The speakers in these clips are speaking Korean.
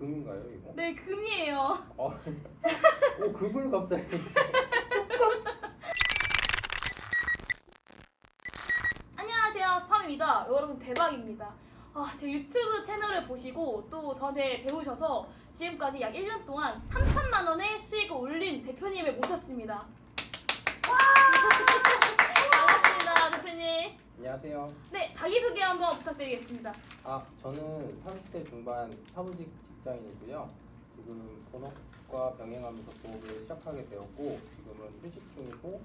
금인가요 이거? 네, 금이에요. 오 금을 갑자기. 안녕하세요, 스팜입니다. 여러분 대박입니다. 제 유튜브 채널을 보시고 또 저한테 배우셔서 지금까지 약 1년 동안 3천만 원의 수익을 올린 대표님을 모셨습니다. 반갑습니다, 대표님. 안녕하세요. 네, 자기소개 한번 부탁드리겠습니다. 저는 30대 중반 사무직 직장인이고요. 지금 본업과 병행하면서 부업을 시작하게 되었고 지금은 휴식 중이고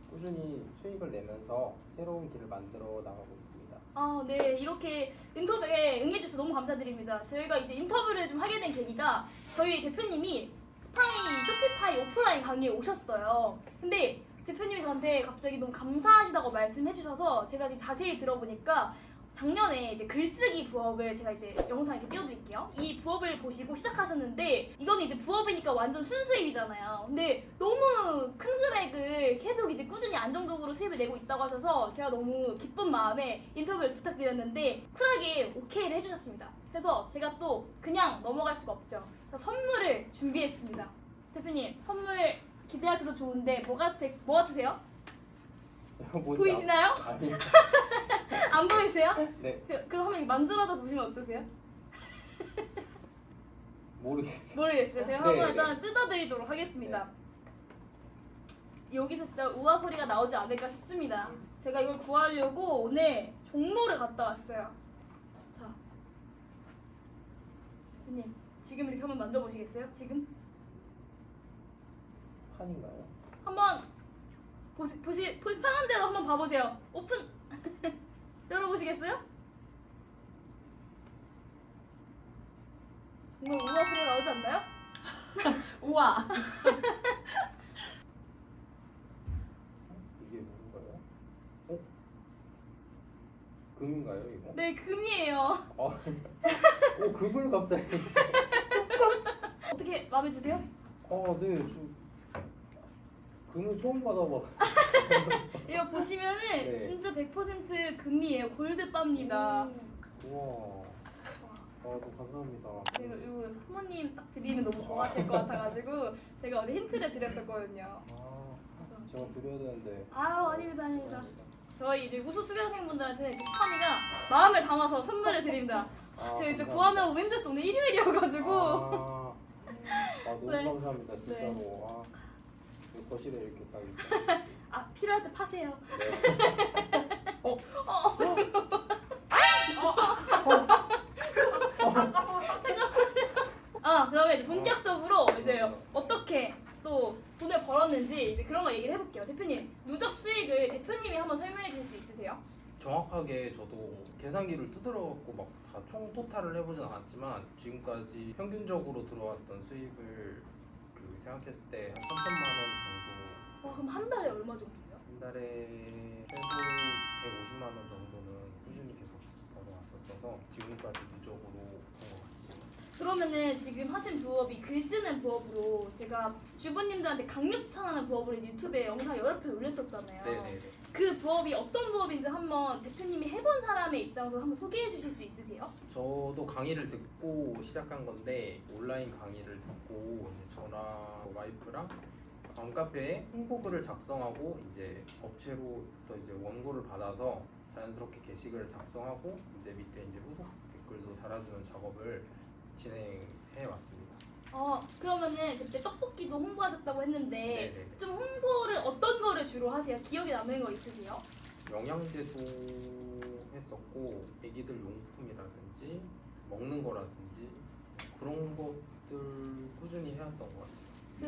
꾸준히 수익을 내면서 새로운 길을 만들어 나가고 있습니다. 네, 이렇게 인터뷰에 응해주셔서 너무 감사드립니다. 저희가 이제 인터뷰를 좀 하게 된 계기가 저희 대표님이 스파이 쇼피파이 오프라인 강의에 오셨어요. 근데 대표님이 저한테 갑자기 너무 감사하시다고 말씀해주셔서 제가 지금 자세히 들어보니까 작년에 이제 글쓰기 부업을 제가 이제 영상 이렇게 띄워드릴게요. 이 부업을 보시고 시작하셨는데 이거는 이제 부업이니까 완전 순수입이잖아요. 근데 너무 큰 금액을 계속 이제 꾸준히 안정적으로 수입을 내고 있다고 하셔서 제가 너무 기쁜 마음에 인터뷰를 부탁드렸는데 쿨하게 오케이를 해주셨습니다. 그래서 제가 또 그냥 넘어갈 수가 없죠. 그래서 선물을 준비했습니다. 대표님, 선물 기대하셔도 좋은데 뭐 같으세요? 보이시나요? 아니. 안 보이세요? 네. 그럼 한번 만져라도 보시면 어떠세요? 모르겠어요. 모르겠어요. 제가 네, 한번 네. 일단 뜯어드리도록 하겠습니다. 여기서 진짜 우아 소리가 나오지 않을까 싶습니다. 제가 이걸 구하려고 오늘 종로를 갔다 왔어요. 자, 대표님 지금 이렇게 한번 만져보시겠어요? 지금? 판인가요? 한번 보시 편한 대로 한번 봐보세요. 오픈. 열어보시겠어요? 정말 우아 소리가 나오지 않나요? 우와. 이게 뭔가요? 금인가요 이거? 네, 금이에요. 오 금을 갑자기. 어떻게 마음에 드세요? 네. 금을 처음 받아봐. 이거 보시면은 네. 진짜 100% 금이에요. 골드바입니다. 우와. 너무 감사합니다. 제가 이거 사모님 딱 드리면 너무 좋아하실 것 같아가지고 제가 어디 힌트를 드렸었거든요. 제가 드려야 되는데. 아닙니다, 아닙니다. 저희 이제 우수 수강생분들한테는 스파미가 마음을 담아서 선물을 드립니다. 제가 이제 감사합니다. 구하느라 너무 힘들었어. 오늘 일요일이어가지고. 너무 네. 감사합니다. 진짜로. 여기 거실에 이렇게 딱 있고. 필요할 때 파세요. 네. 그러면 이제 본격적으로 이제 어떻게 또 돈을 벌었는지 이제 그런 거 얘기를 해볼게요. 대표님, 누적 수익을 대표님이 한번 설명해 주실 수 있으세요? 정확하게 저도 계산기를 두드려갖고 막 다 총 토탈을 해보진 않았지만 지금까지 평균적으로 들어왔던 수익을 생각했을 때 한 3천만 원 정도. 그럼 한 달에 얼마 정도예요? 한 달에 최소 150만 원 정도는 꾸준히 계속 벌어왔었어서 지금까지 누적으로 한 것 같습니다. 그러면은 지금 하신 부업이 글 쓰는 부업으로 제가 주부님들한테 강력 추천하는 부업으로 유튜브에 영상 여러 편 올렸었잖아요. 네네네. 그 부업이 어떤 부업인지 한번 대표님이 해본 사람의 입장으로 한번 소개해 주실 수 있으세요? 저도 강의를 듣고 시작한 건데 온라인 강의를 듣고 이제 저랑 와이프랑 맘카페에 홍보글을 작성하고 이제 업체로부터 이제 원고를 받아서 자연스럽게 게시글을 작성하고 이제 밑에 이제 후속 댓글도 달아주는 작업을 진행해 왔습니다. 그러면은 그때 떡볶이도 홍보하셨다고 했는데 네네. 좀 홍보를 어떤 거를 주로 하세요? 기억에 남는 거 있으세요? 영양제도 했었고 애기들 용품이라든지 먹는 거라든지 그런 것들 꾸준히 해왔던 것 같아요.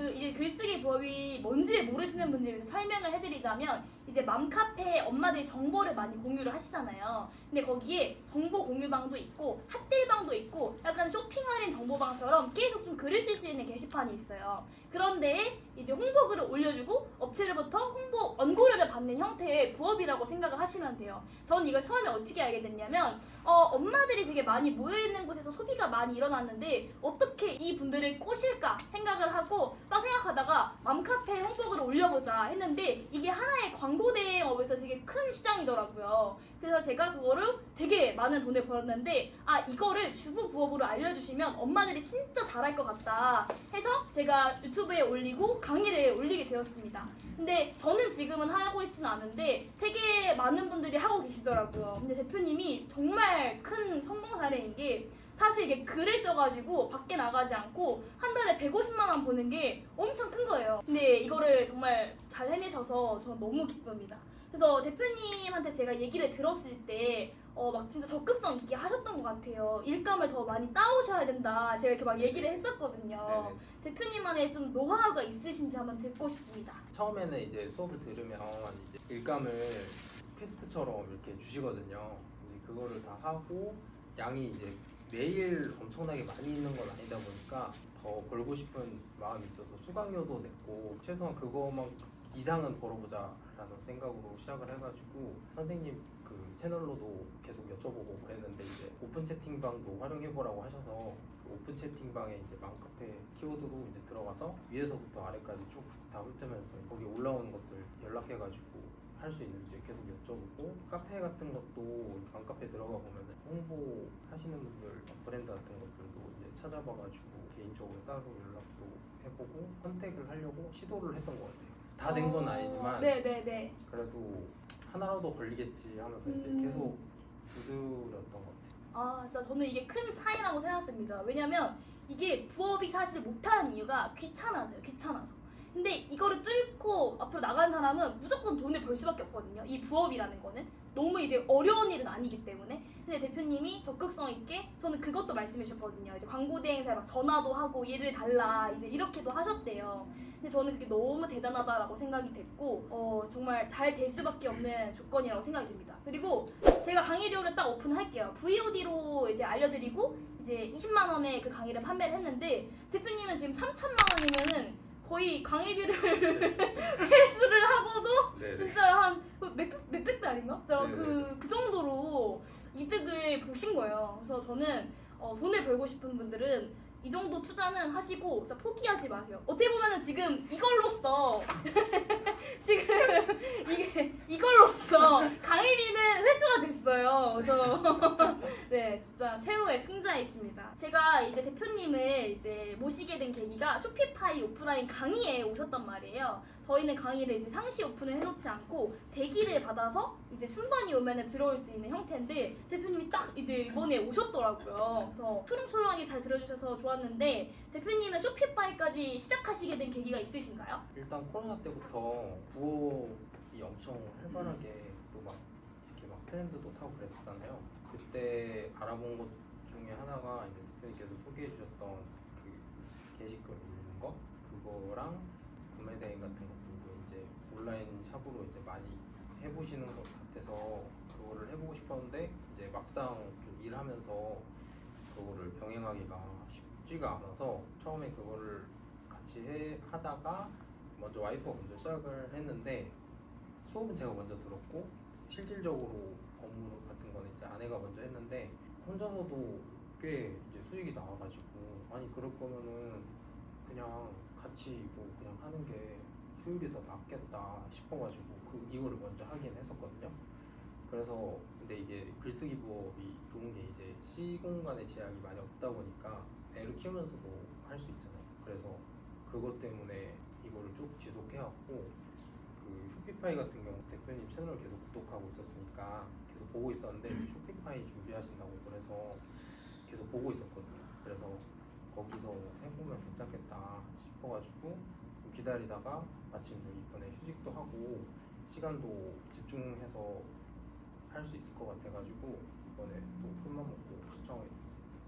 이제 글쓰기 부업이 뭔지 모르시는 분들 위해서 설명을 해드리자면 이제 맘카페 엄마들이 정보를 많이 공유를 하시잖아요. 근데 거기에 정보 공유방도 있고 핫딜방도 있고 약간 쇼핑 할인 정보방처럼 계속 좀 글을 쓸 수 있는 게시판이 있어요. 그런데 이제 홍보글을 올려주고 업체로부터 홍보 원고료를 받는 형태의 부업이라고 생각을 하시면 돼요. 저는 이걸 처음에 어떻게 알게 됐냐면 엄마들이 되게 많이 모여있는 곳에서 소비가 많이 일어났는데 어떻게 이 분들을 꼬실까 생각을 하고 딱 생각하다가 맘카페 홍보글을 올려보자 했는데 이게 하나의 광고 광고 대행업에서 되게 큰 시장이더라고요. 그래서 제가 그거를 되게 많은 돈을 벌었는데 이거를 주부 부업으로 알려주시면 엄마들이 진짜 잘할 것 같다 해서 제가 유튜브에 올리고 강의를 올리게 되었습니다. 근데 저는 지금은 하고 있지는 않은데 되게 많은 분들이 하고 계시더라고요. 근데 대표님이 정말 큰 성공 사례인 게 사실 이게 글을 써가지고 밖에 나가지 않고 한 달에 150만 원 버는 게 엄청 큰 거예요. 근데 이거를 정말 잘 해내셔서 저는 너무 기쁩니다. 그래서 대표님한테 제가 얘기를 들었을 때 막 진짜 적극성 있게 하셨던 것 같아요. 일감을 더 많이 따오셔야 된다. 제가 이렇게 막 얘기를 했었거든요. 네네. 대표님만의 좀 노하우가 있으신지 한번 듣고 싶습니다. 처음에는 이제 수업을 들으면 이제 일감을 퀘스트처럼 이렇게 주시거든요. 이제 그거를 다 하고 양이 이제 매일 엄청나게 많이 있는 건 아니다 보니까 더 벌고 싶은 마음이 있어서 수강료도 냈고 최소한 그거만 이상은 벌어보자라는 생각으로 시작을 해가지고 선생님 그 채널로도 계속 여쭤보고 그랬는데 이제 오픈 채팅방도 활용해보라고 하셔서 그 오픈 채팅방에 이제 맘카페 키워드로 이제 들어가서 위에서부터 아래까지 쭉 다 훑으면서 거기 올라오는 것들 연락해가지고 할 수 있는지 계속 여쭤보고 카페 같은 것도 맘카페 들어가 보면 홍보 하시는 분들 브랜드 같은 것들도 이제 찾아봐가지고 개인적으로 따로 연락도 해보고 컨택을 하려고 시도를 했던 것 같아요. 다 된 건 아니지만 네네네. 그래도 하나라도 걸리겠지 하면서 이제 계속 두드렸던 것 같아요. 진짜 저는 이게 큰 차이라고 생각됩니다. 왜냐면 이게 부업이 사실 못하는 이유가 귀찮아서. 근데 이거를 뚫고 앞으로 나간 사람은 무조건 돈을 벌 수밖에 없거든요. 이 부업이라는 거는 너무 이제 어려운 일은 아니기 때문에. 근데 대표님이 적극성 있게 저는 그것도 말씀해 주셨거든요. 이제 광고 대행사에 막 전화도 하고 일을 달라 이제 이렇게도 하셨대요. 근데 저는 그게 너무 대단하다라고 생각이 됐고 정말 잘 될 수밖에 없는 조건이라고 생각이 듭니다. 그리고 제가 강의료를 딱 오픈할게요. VOD로 이제 알려드리고 이제 20만 원에 그 강의를 판매를 했는데 대표님은 지금 3천만 원이면은 거의 강의비를 회수를 하고도 네네. 진짜 한 몇백 배 아닌가? 네네. 그 정도로 이득을 보신 거예요. 그래서 저는 돈을 벌고 싶은 분들은 이 정도 투자는 하시고 진짜 포기하지 마세요. 어떻게 보면은 지금 이걸로써 이걸로써 강의비는 회수가 됐어요. 그래서 네, 진짜 최후의 승자이십니다. 제가 이제 대표님을 이제 모시게 된 계기가 쇼피파이 오프라인 강의에 오셨단 말이에요. 저희는 강의를 이제 상시 오픈을 해놓지 않고 대기를 받아서 이제 순번이 오면은 들어올 수 있는 형태인데 대표님이 딱 이제 이번에 오셨더라고요. 그래서 초롱초롱하게 잘 들어주셔서 좋았는데 대표님은 쇼피파이까지 시작하시게 된 계기가 있으신가요? 일단 코로나 때부터 부업이 엄청 활발하게 또 막 이렇게 막 트렌드도 타고 그랬었잖아요. 그때 알아본 것 중에 하나가 이제 대표님께서 소개해 주셨던 그 게시글 올리는 거 그거랑 구매 대행 같은 것들도 이제 온라인 샵으로 이제 많이 해보시는 것 같아서 그거를 해보고 싶었는데 이제 막상 좀 일하면서 그거를 병행하기가 쉽지가 않아서 처음에 그거를 같이 하다가 먼저 와이프가 먼저 시작을 했는데 수업은 제가 먼저 들었고 실질적으로 업무 같은 거는 이제 아내가 먼저 했는데 혼자서도 꽤 이제 수익이 나와가지고 아니 그럴 거면은 그냥 같이 뭐 그냥 하는 게 효율이 더 낫겠다 싶어가지고 이거를 먼저 하긴 했었거든요. 그래서 근데 이게 글쓰기 부업이 좋은 게 이제 시공간의 제약이 많이 없다 보니까 애를 키우면서도 할 수 있잖아요. 그래서 그것 때문에 이거를 쭉 지속해왔고 그 쇼피파이 같은 경우 대표님 채널을 계속 구독하고 있었으니까 계속 보고 있었는데 쇼피파이 준비하신다고 그래서 계속 보고 있었거든요. 그래서 거기서 해보면 괜찮겠다 싶어가지고 기다리다가 마침 좀 이번에 휴직도 하고 시간도 집중해서 할 수 있을 것 같아가지고 이번에 또 큰맘 먹고 신청을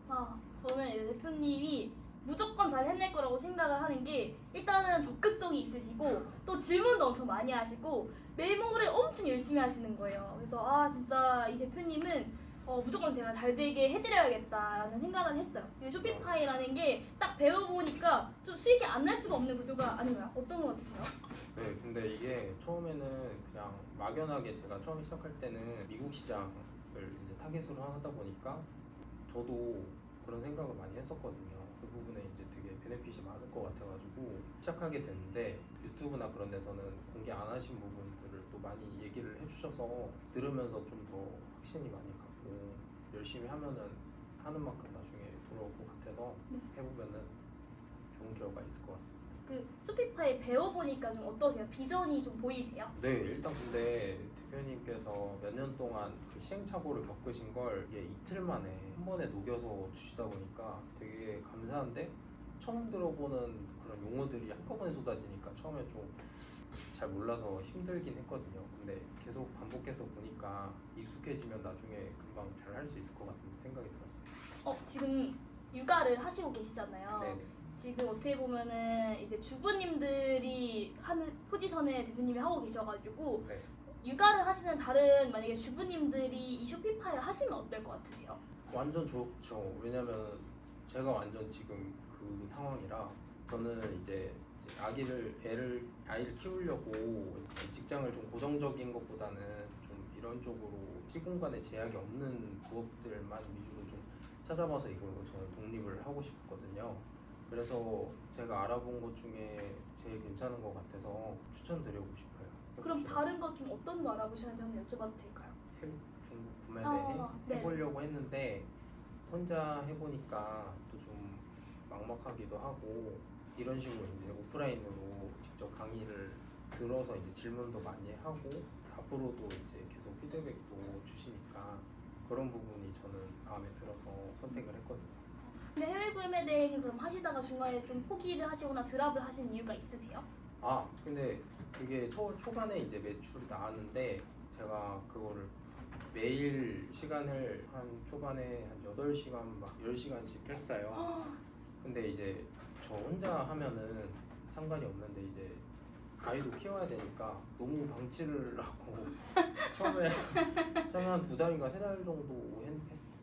했어요. 저는 이제 대표님이 무조건 잘 해낼 거라고 생각을 하는 게 일단은 적극성이 있으시고 또 질문도 엄청 많이 하시고 메모를 엄청 열심히 하시는 거예요. 그래서 진짜 이 대표님은 무조건 제가 잘 되게 해드려야겠다라는 생각을 했어요. 쇼피파이라는 게 딱 배워보니까 좀 수익이 안 날 수가 없는 구조가 아닌가요? 어떤 거 같으세요? 네, 근데 이게 처음에는 그냥 막연하게 제가 처음 시작할 때는 미국 시장을 이제 타겟으로 하다 보니까 저도 그런 생각을 많이 했었거든요. 그 부분에 이제 되게 베네핏이 많을 것 같아가지고 시작하게 됐는데 유튜브나 그런 데서는 공개 안 하신 부분들을 또 많이 얘기를 해주셔서 들으면서 좀 더 확신이 많이 갔고 열심히 하면은 하는 만큼 나중에 돌아올 것 같아서 해보면은 좋은 결과 있을 것 같습니다. 그 쇼피파이 배워보니까 좀 어떠세요? 비전이 좀 보이세요? 네, 일단 근데 대표님께서 몇 년 동안 그 시행착오를 겪으신 걸 이게 이틀 만에 한 번에 녹여서 주시다 보니까 되게 감사한데 처음 들어보는 그런 용어들이 한꺼번에 쏟아지니까 처음에 좀 잘 몰라서 힘들긴 했거든요. 근데 계속 반복해서 보니까 익숙해지면 나중에 금방 잘 할 수 있을 것 같은 생각이 들었어요. 지금 육아를 하시고 계시잖아요. 네네. 지금 어떻게 보면은 이제 주부님들이 하는 포지션에 대표님이 하고 계셔가지고 네. 육아를 하시는 다른 만약에 주부님들이 이 쇼피파이를 하시면 어떨 것 같으세요? 완전 좋죠. 왜냐면 제가 완전 지금 그 상황이라 저는 이제 아이를 키우려고 직장을 좀 고정적인 것보다는 좀 이런 쪽으로 시공간에 제약이 없는 부업들만 위주로 좀 찾아봐서 이걸로 저는 독립을 하고 싶거든요. 그래서 제가 알아본 것 중에 제일 괜찮은 것 같아서 추천드리고 싶어요. 그럼 해보시라고. 다른 것 좀 어떤 거 알아보셨는지 한번 여쭤봐도 될까요? 태국, 중국 구매 네. 해보려고 했는데 혼자 해보니까 또 좀 막막하기도 하고 이런 식으로 이제 오프라인으로 직접 강의를 들어서 이제 질문도 많이 하고 앞으로도 이제 계속 피드백도 주시니까 그런 부분이 저는 마음에 들어서 선택을 했거든요. 근데 해외 구매 대행은 그럼 하시다가 중간에 좀 포기를 하시거나 드랍을 하신 이유가 있으세요? 아 근데 그게 초반에 이제 매출이 나왔는데 제가 그거를 매일 시간을 한 초반에 한 8시간 막 10시간씩 했어요. 근데 이제 저 혼자 하면은 상관이 없는데 이제 아이도 키워야 되니까 너무 방치를 하고 처음에 한 2달인가 3달 정도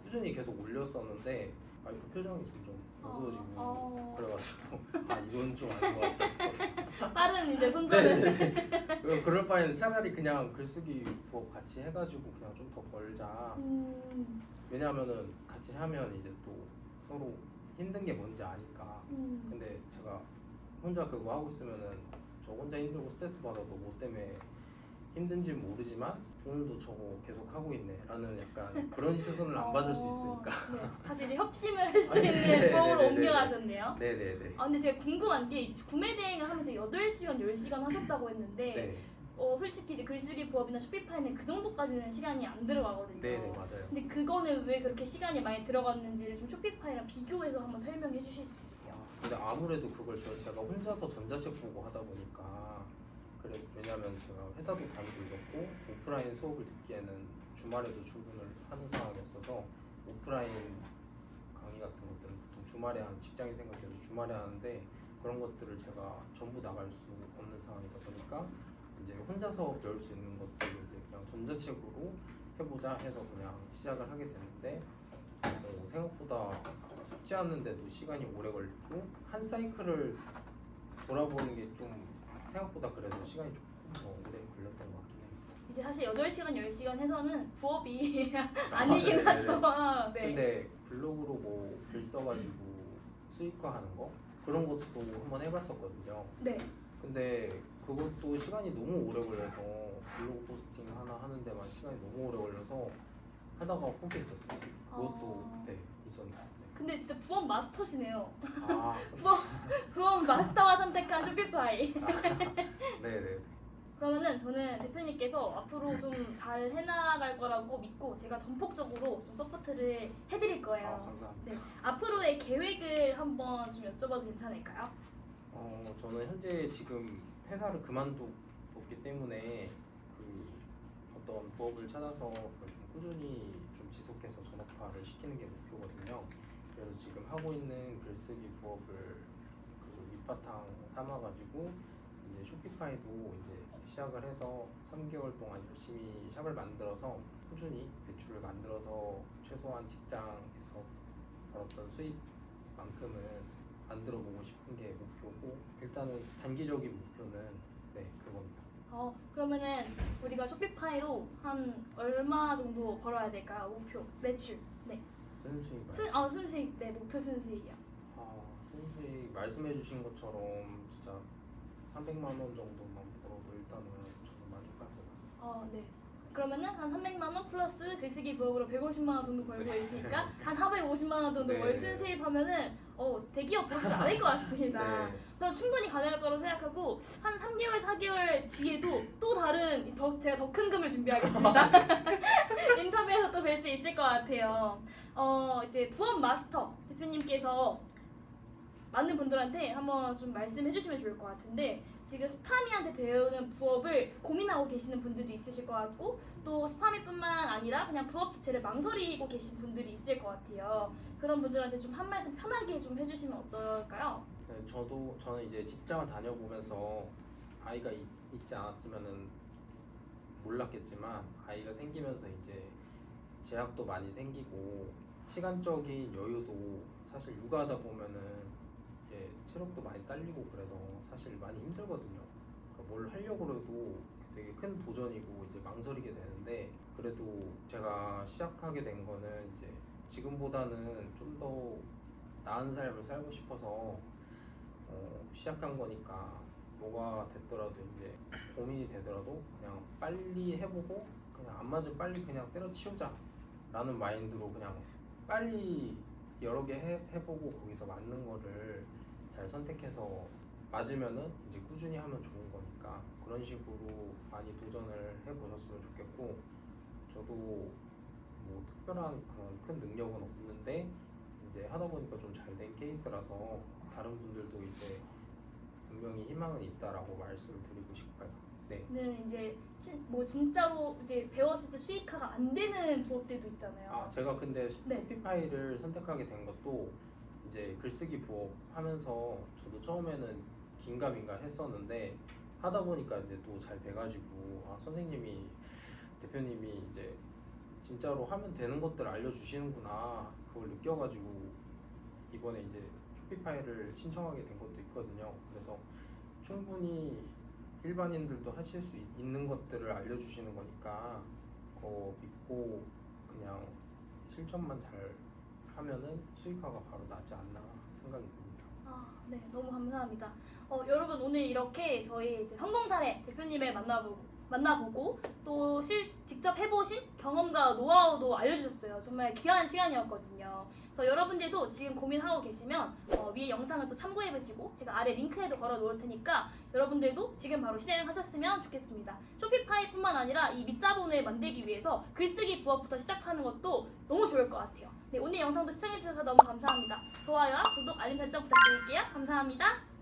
꾸준히 계속 올렸었는데 아이고 표정이 점점 어두워지고 그래가지고 아 이건 좀 아닌 것 같다. 빠른 이제 손절을. 네네. 그럴 바에는 차라리 그냥 글쓰기 부업 같이 해가지고 그냥 좀 더 벌자. 왜냐하면은 같이 하면 이제 또 서로 힘든 게 뭔지 아니까. 근데 제가 혼자 그거 하고 있으면은 저 혼자 힘들고 스트레스 받아도 뭐 때문에 힘든지 모르지만 오늘도 저거 계속 하고 있네 라는 약간 그런 시선을 안 받을 수 있으니까. 네. 같이 이제 협심을 할 수 있는 네네네네. 부업으로 옮겨가셨네요. 네네네. 근데 제가 궁금한 게 이제 구매 대행을 하면서 8시간, 10시간 하셨다고 했는데 네. 솔직히 이제 글쓰기 부업이나 쇼피파이는 그 정도까지는 시간이 안 들어가거든요. 네네 맞아요. 근데 그거는 왜 그렇게 시간이 많이 들어갔는지를 좀 쇼피파이랑 비교해서 한번 설명해 주실 수 있으세요? 근데 아무래도 그걸 제가 혼자서 전자책 보고 하다 보니까 그래 왜냐면 제가 회사도 다니고 있었고 오프라인 수업을 듣기에는 주말에도 출근을 하는 상황이었어서 오프라인 강의 같은 것들은 보통 주말에 직장인 생각해서 주말에 하는데 그런 것들을 제가 전부 나갈 수 없는 상황이다 보니까 이제 혼자서 배울 수 있는 것들을 이제 그냥 전자책으로 해보자 해서 그냥 시작을 하게 됐는데 생각보다 숙지하는데도 시간이 오래 걸리고 한 사이클을 돌아보는 게 좀 생각보다 그래도 시간이 조금 더 오래 걸렸던 것 같긴 해요. 이제 사실 8시간, 10시간 해서는 부업이 아니긴 네네네. 하죠. 네. 근데 블로그로 뭐 글 써가지고 수익화하는 거 그런 것도 한번 해봤었거든요. 네. 근데 그것도 시간이 너무 오래 걸려서 블로그 포스팅 하나 하는 데만 시간이 너무 오래 걸려서 하다가 포기했었어요. 그것도 네 있었는데. 근데 진짜 부업 마스터시네요. 아 부업 마스터가 선택한 쇼피파이. 네네. 그러면은 저는 대표님께서 앞으로 좀 잘 해나갈 거라고 믿고 제가 전폭적으로 좀 서포트를 해드릴 거예요. 감사합니다. 네. 앞으로의 계획을 한번 좀 여쭤봐도 괜찮을까요? 저는 현재 지금 회사를 그만뒀기 때문에 그 어떤 부업을 찾아서 그걸 좀 꾸준히 좀 지속해서 전업화를 시키는 게 목표거든요. 그래서 지금 하고 있는 글쓰기 부업을 그 밑바탕 삼아가지고 이제 쇼피파이도 이제 시작을 해서 3개월 동안 열심히 샵을 만들어서 꾸준히 매출을 만들어서 최소한 직장에서 벌었던 수익만큼은 만들어보고 싶은 게 목표고 일단은 단기적인 목표는 네 그겁니다. 그러면은 우리가 쇼피파이로 한 얼마 정도 벌어야 될까요? 목표 매출. 네. 순수익 순수익, 네, 목표 순수익이요. 순수익 말씀해주신 것처럼 진짜 300만 원 정도만 벌어도 일단은 저는 만족할 것 같습니다. 네. 그러면은 한 300만 원 플러스 글쓰기 부업으로 150만 원 정도 벌고 있으니까 한 450만 원 정도 네. 월 순수입하면은 대기업 부럽지 않을 것 같습니다. 네. 저는 충분히 가능할 거라고 생각하고 한 3개월, 4개월 뒤에도 또 다른 제가 더 큰 금을 준비하겠습니다. 인터뷰에서 또 뵐 수 있을 것 같아요. 이제 부업 마스터 대표님께서 많은 분들한테 한번 좀 말씀해 주시면 좋을 것 같은데 지금 스파미한테 배우는 부업을 고민하고 계시는 분들도 있으실 것 같고 또 스파미뿐만 아니라 그냥 부업 자체를 망설이고 계신 분들이 있을 것 같아요. 그런 분들한테 좀 한 말씀 편하게 좀 해주시면 어떨까요? 네, 저는 이제 직장을 다녀보면서 아이가 있지 않았으면은 몰랐겠지만 아이가 생기면서 이제 제약도 많이 생기고 시간적인 여유도 사실 육아하다 보면은 이제 체력도 많이 딸리고 그래서 사실 많이 힘들거든요. 그러니까 뭘 하려고 해도 되게 큰 도전이고 이제 망설이게 되는데 그래도 제가 시작하게 된 거는 이제 지금보다는 좀 더 나은 삶을 살고 싶어서 시작한 거니까 뭐가 됐더라도 이제 고민이 되더라도 그냥 빨리 해보고 그냥 안 맞으면 빨리 그냥 때려치우자 라는 마인드로 그냥 빨리 여러 개 해보고 거기서 맞는 거를 잘 선택해서 맞으면은 이제 꾸준히 하면 좋은 거니까 그런 식으로 많이 도전을 해보셨으면 좋겠고 저도 뭐 특별한 그런 큰 능력은 없는데 이제 하다 보니까 좀 잘 된 케이스라서 다른 분들도 이제 분명히 희망은 있다라고 말씀을 드리고 싶어요. 네. 이제 진짜로 이제 배웠을 때 수익화가 안 되는 부업들도 있잖아요. 제가 근데 네. 쇼피파이를 선택하게 된 것도 이제 글쓰기 부업 하면서 저도 처음에는 긴가민가 했었는데 하다 보니까 이제 또 잘 돼가지고 선생님이 대표님이 이제 진짜로 하면 되는 것들 알려주시는구나 그걸 느껴가지고 이번에 이제 쇼피파이를 신청하게 된 것도 있거든요. 그래서 충분히 일반인들도 하실 수 있는 것들을 알려주시는 거니까 그거 믿고 그냥 실천만 잘 하면은 수익화가 바로 나지 않나 생각이 듭니다. 네, 너무 감사합니다. 여러분 오늘 이렇게 저희 이제 성공 사례 대표님을 만나보고 또 직접 해보신 경험과 노하우도 알려주셨어요. 정말 귀한 시간이었거든요. 그래서 여러분들도 지금 고민하고 계시면 위에 영상을 또 참고해보시고 제가 아래 링크에도 걸어 놓을 테니까 여러분들도 지금 바로 실행하셨으면 좋겠습니다. 쇼피파이뿐만 아니라 이 밑자본을 만들기 위해서 글쓰기 부업부터 시작하는 것도 너무 좋을 것 같아요. 네, 오늘 영상도 시청해주셔서 너무 감사합니다. 좋아요와 구독, 알림 설정 부탁드릴게요. 감사합니다.